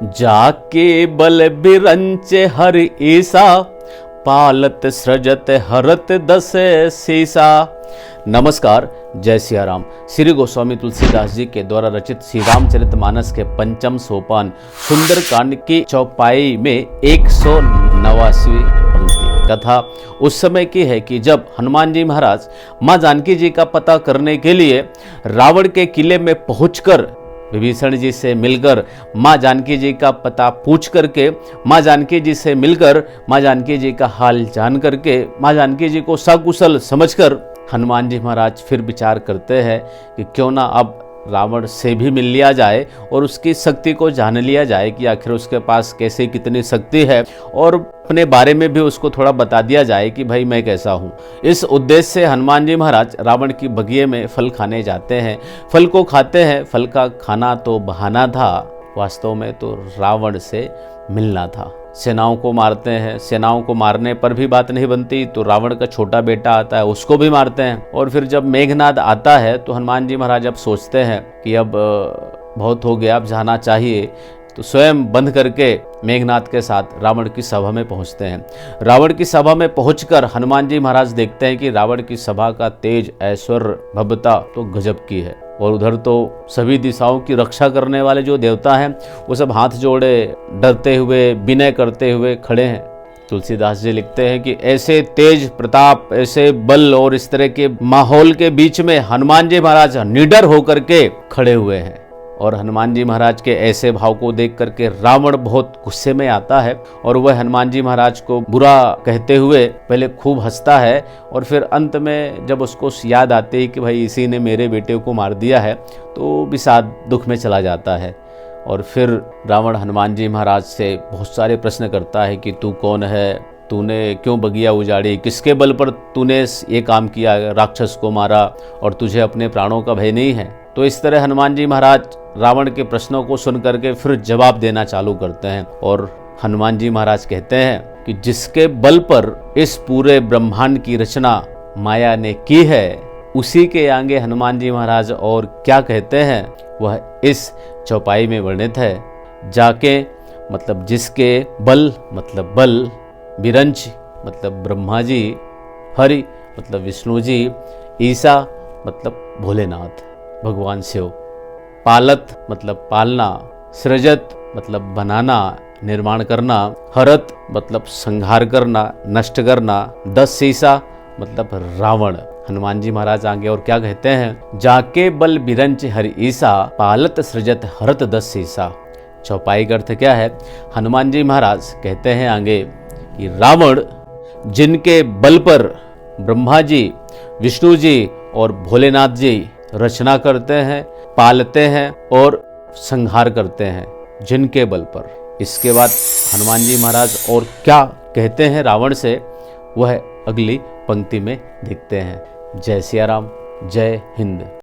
जाके बल बिरंच हर ईसा, पालत सृजत हरत दस सीसा। नमस्कार, जय सिया राम। श्री गोस्वामी तुलसीदास जी के द्वारा रचित श्री रामचरितमानस के पंचम सोपान सुंदरकांड की चौपाई में 189वीं पंक्ति कथा उस समय की है कि जब हनुमान जी महाराज माँ जानकी जी का पता करने के लिए रावण के किले में पहुंचकर विभीषण जी से मिलकर माँ जानकी जी का पता पूछ करके माँ जानकी जी से मिलकर माँ जानकी जी का हाल जान करके माँ जानकी जी को सकुशल समझकर हनुमान जी महाराज फिर विचार करते हैं कि क्यों ना अब रावण से भी मिल लिया जाए और उसकी शक्ति को जान लिया जाए कि आखिर उसके पास कैसे कितनी शक्ति है, और अपने बारे में भी उसको थोड़ा बता दिया जाए कि भाई मैं कैसा हूँ। इस उद्देश्य से हनुमान जी महाराज रावण की बगिए में फल खाने जाते हैं। फल को खाते हैं। फल का खाना तो बहाना था, वास्तव में तो रावण से मिलना था। सेनाओं को मारते हैं। सेनाओं को मारने पर भी बात नहीं बनती तो रावण का छोटा बेटा आता है, उसको भी मारते हैं। और फिर जब मेघनाद आता है तो हनुमान जी महाराज अब सोचते हैं कि अब बहुत हो गया, अब जाना चाहिए, तो स्वयं बंद करके मेघनाद के साथ रावण की सभा में पहुंचते हैं। रावण की सभा में पहुंचकर हनुमान जी महाराज देखते हैं कि रावण की सभा का तेज, ऐश्वर्य, भव्यता तो गजब की है, और उधर तो सभी दिशाओं की रक्षा करने वाले जो देवता हैं वो सब हाथ जोड़े डरते हुए विनय करते हुए खड़े हैं। तुलसीदास जी लिखते हैं कि ऐसे तेज प्रताप, ऐसे बल और इस तरह के माहौल के बीच में हनुमान जी महाराज निडर होकर के खड़े हुए हैं। और हनुमान जी महाराज के ऐसे भाव को देख करके रावण बहुत गुस्से में आता है और वह हनुमान जी महाराज को बुरा कहते हुए पहले खूब हंसता है, और फिर अंत में जब उसको याद आती है कि भाई इसी ने मेरे बेटे को मार दिया है तो विषाद दुख में चला जाता है। और फिर रावण हनुमान जी महाराज से बहुत सारे प्रश्न करता है कि तू कौन है, तूने क्यों बगिया उजाड़ी, किसके बल पर तूने ये काम किया, राक्षस को मारा, और तुझे अपने प्राणों का भय नहीं है। तो इस तरह हनुमान जी महाराज रावण के प्रश्नों को सुन करके फिर जवाब देना चालू करते हैं। और हनुमान जी महाराज कहते हैं कि जिसके बल पर इस पूरे ब्रह्मांड की रचना माया ने की है, उसी के आगे हनुमान जी महाराज और क्या कहते हैं वह इस चौपाई में वर्णित है। जाके मतलब जिसके बल मतलब बल, बिरंच मतलब ब्रह्मा जी, हरि मतलब विष्णु जी, ईसा मतलब भोलेनाथ भगवान शिव, पालत मतलब पालना, सृजत मतलब बनाना, निर्माण करना, हरत मतलब संहार करना, नष्ट करना, दस सीसा मतलब रावण। हनुमान जी महाराज आगे और क्या कहते हैं, जाके बल बिरंच हरि ईसा, पालत सृजत हरत दस सीसा। चौपाई का अर्थ क्या है? हनुमान जी महाराज कहते हैं आगे कि रावण जिनके बल पर ब्रह्मा जी, विष्णु जी और भोलेनाथ जी रचना करते हैं, पालते हैं और संहार करते हैं, जिनके बल पर। इसके बाद हनुमान जी महाराज और क्या कहते हैं रावण से, वह अगली पंक्ति में देखते हैं। जय सिया राम, जय हिंद।